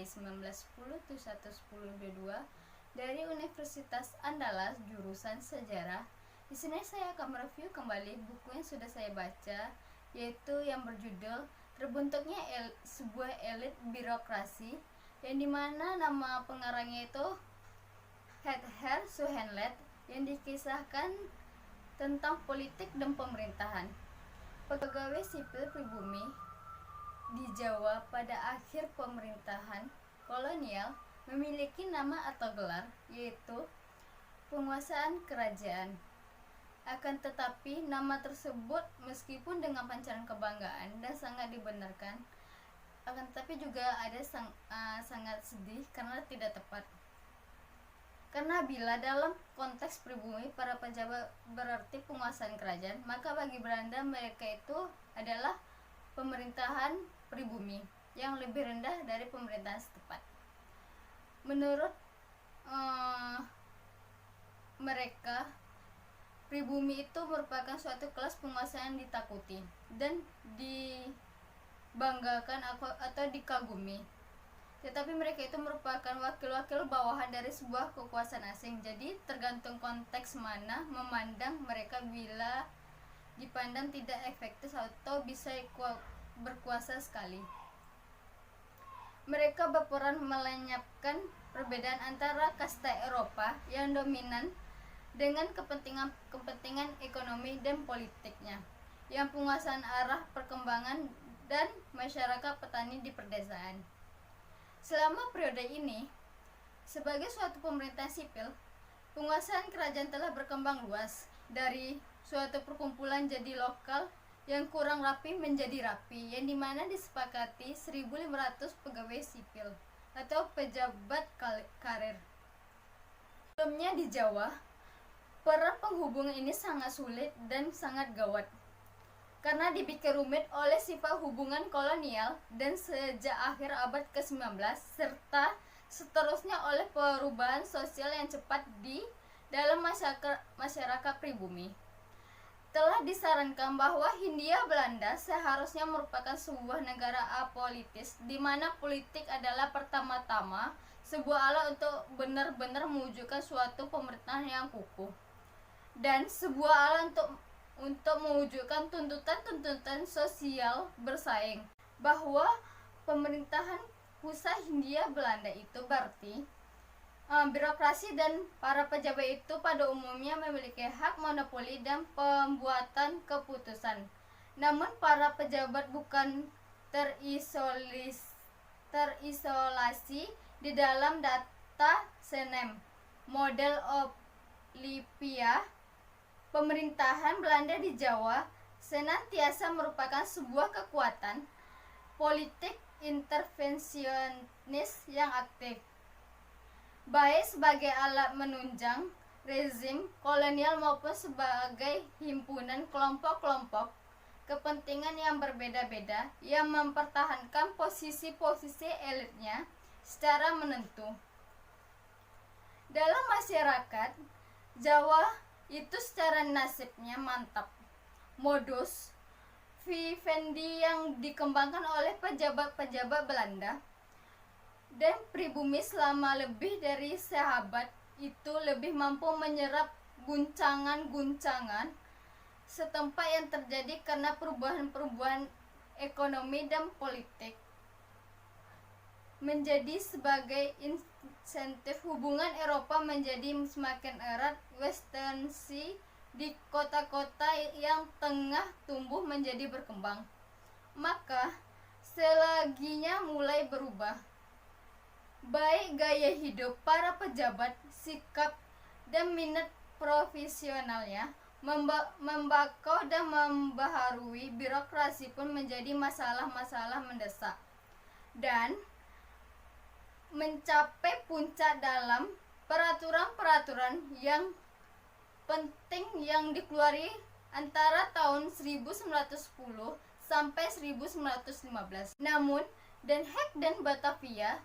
1910 to 1122 dari Universitas Andalas jurusan Sejarah. Di sini saya akan mereview kembali buku yang sudah saya baca, yaitu yang berjudul Terbentuknya Sebuah Elit Birokrasi, yang dimana nama pengarangnya itu Heather Suhenlet, yang dikisahkan tentang politik dan pemerintahan. Pegawai sipil pribumi di Jawa pada akhir pemerintahan kolonial memiliki nama atau gelar, yaitu penguasaan kerajaan. Akan tetapi nama tersebut meskipun dengan pancaran kebanggaan dan sangat dibenarkan, akan tetapi juga ada sangat sedih karena tidak tepat. Karena bila dalam konteks pribumi para pejabat berarti penguasaan kerajaan, maka bagi Belanda mereka itu adalah pemerintahan pribumi yang lebih rendah dari pemerintahan setempat. Menurut mereka, pribumi itu merupakan suatu kelas penguasa yang ditakuti dan dibanggakan atau dikagumi. Tetapi mereka itu merupakan wakil-wakil bawahan dari sebuah kekuasaan asing. Jadi tergantung konteks mana memandang mereka, bila dipandang tidak efektif atau bisa berkuasa sekali. Mereka berperan melenyapkan perbedaan antara kasta Eropa yang dominan dengan kepentingan ekonomi dan politiknya, yang penguasaan arah perkembangan dan masyarakat petani di pedesaan. Selama periode ini, sebagai suatu pemerintahan sipil, penguasaan kerajaan telah berkembang luas dari suatu perkumpulan jadi lokal yang kurang rapi menjadi rapi, yang dimana disepakati 1.500 pegawai sipil atau pejabat karir. Sebelumnya di Jawa, peran penghubungan ini sangat sulit dan sangat gawat karena dibikin rumit oleh sifat hubungan kolonial dan sejak akhir abad ke-19 serta seterusnya oleh perubahan sosial yang cepat di dalam masyarakat pribumi. Telah disarankan bahwa Hindia Belanda seharusnya merupakan sebuah negara apolitis, di mana politik adalah pertama-tama sebuah alat untuk benar-benar mewujudkan suatu pemerintahan yang kukuh, dan sebuah alat untuk mewujudkan tuntutan-tuntutan sosial bersaing. Bahwa pemerintahan pusat Hindia Belanda itu berarti birokrasi dan para pejabat itu pada umumnya memiliki hak monopoli dan pembuatan keputusan. Namun para pejabat bukan terisolasi di dalam data Senem, model Olivia. Pemerintahan Belanda di Jawa senantiasa merupakan sebuah kekuatan politik intervensionis yang aktif, baik sebagai alat menunjang rezim kolonial maupun sebagai himpunan kelompok-kelompok kepentingan yang berbeda-beda yang mempertahankan posisi-posisi elitnya secara menentu. Dalam masyarakat Jawa itu secara nasibnya mantap. Modus vivendi yang dikembangkan oleh pejabat-pejabat Belanda dan pribumi selama lebih dari seabad itu lebih mampu menyerap guncangan-guncangan setempat yang terjadi karena perubahan-perubahan ekonomi dan politik, menjadi sebagai insentif hubungan Eropa menjadi semakin erat. Western Sea di kota-kota yang tengah tumbuh menjadi berkembang. Maka selaginya mulai berubah, baik gaya hidup para pejabat, sikap dan minat profesionalnya, membakau dan membaharui birokrasi pun menjadi masalah-masalah mendesak dan mencapai puncak dalam peraturan-peraturan yang penting yang dikeluari antara tahun 1910 sampai 1915. Namun, Den Haag dan Batavia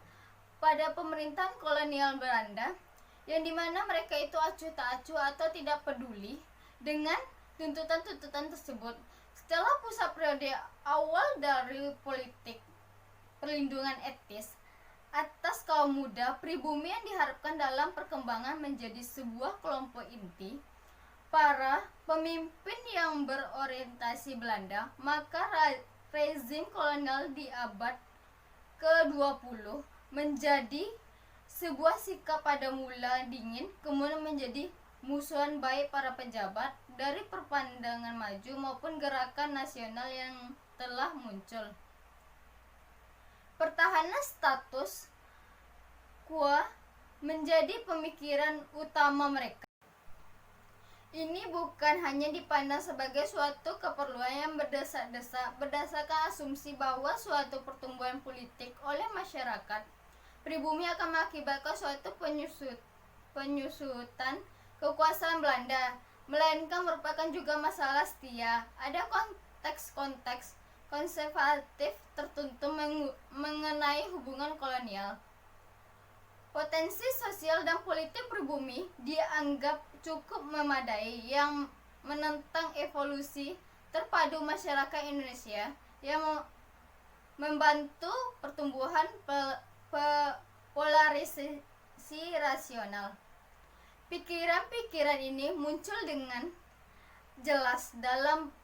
pada pemerintahan kolonial Belanda, yang dimana mereka itu acuh tak acuh atau tidak peduli dengan tuntutan-tuntutan tersebut. Setelah pusat periode awal dari politik perlindungan etis, atas kaum muda pribumi yang diharapkan dalam perkembangan menjadi sebuah kelompok inti para pemimpin yang berorientasi Belanda, maka rezim kolonial di abad ke-20 menjadi sebuah sikap pada mula dingin, kemudian menjadi musuhan baik para pejabat dari perpandangan maju maupun gerakan nasional yang telah muncul. Pertahanan status quo menjadi pemikiran utama mereka. Ini bukan hanya dipandang sebagai suatu keperluan yang berdesak-desak berdasarkan asumsi bahwa suatu pertumbuhan politik oleh masyarakat pribumi akan mengakibatkan suatu penyusutan kekuasaan Belanda, melainkan merupakan juga masalah setia. Ada konteks-konteks konservatif tertentu mengenai hubungan kolonial. Potensi sosial dan politik pribumi dianggap cukup memadai yang menentang evolusi terpadu masyarakat Indonesia yang membantu pertumbuhan polarisasi rasional. Pikiran-pikiran ini muncul dengan jelas dalam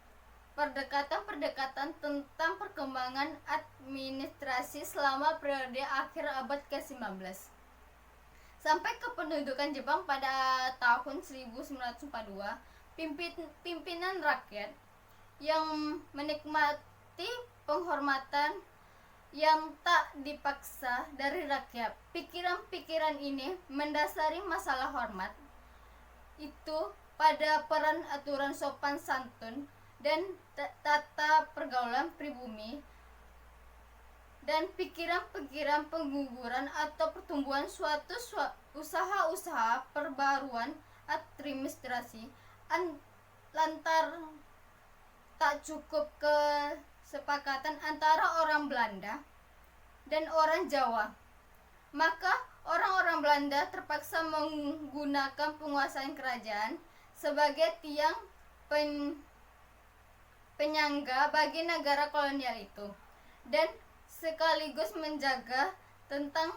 perdekatan-perdekatan tentang perkembangan administrasi selama periode akhir abad ke-19 sampai kependudukan Jepang pada tahun 1942. Pimpinan rakyat yang menikmati penghormatan yang tak dipaksa dari rakyat. Pikiran-pikiran ini mendasari masalah hormat itu pada peran aturan sopan santun dan tata pergaulan pribumi, dan pikiran-pikiran pengguguran atau pertumbuhan suatu usaha-usaha perbaruan administrasi lantar tak cukup kesepakatan antara orang Belanda dan orang Jawa, maka orang-orang Belanda terpaksa menggunakan penguasaan kerajaan sebagai tiang penyangga bagi negara kolonial itu, dan sekaligus menjaga tentang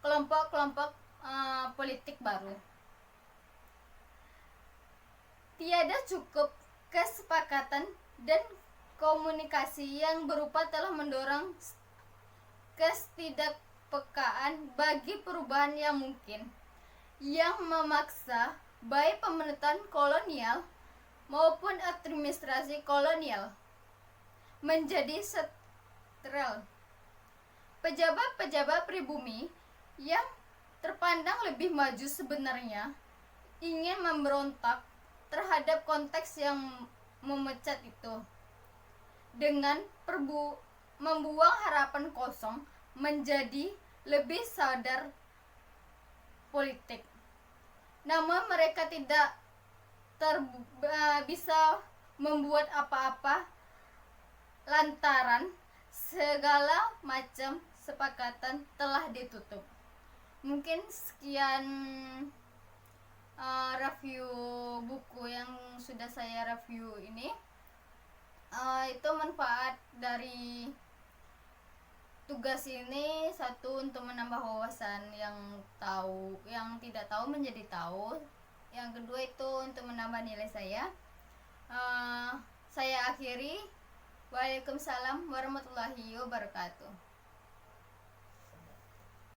kelompok-kelompok politik baru. Tiada cukup kesepakatan dan komunikasi yang berupa telah mendorong ketidakpekaan bagi perubahan yang mungkin, yang memaksa baik pemerintahan kolonial maupun administrasi kolonial menjadi steril. Pejabat-pejabat pribumi yang terpandang lebih maju sebenarnya ingin memberontak terhadap konteks yang memecat itu dengan membuang harapan kosong menjadi lebih sadar politik. Namun mereka tidak bisa membuat apa-apa lantaran segala macam kesepakatan telah ditutup. Mungkin sekian review buku yang sudah saya review ini. Itu manfaat dari tugas ini: satu, untuk menambah wawasan yang tidak tahu menjadi tahu. Yang kedua itu untuk menambah nilai saya. Saya akhiri. Waalaikumsalam warahmatullahi wabarakatuh.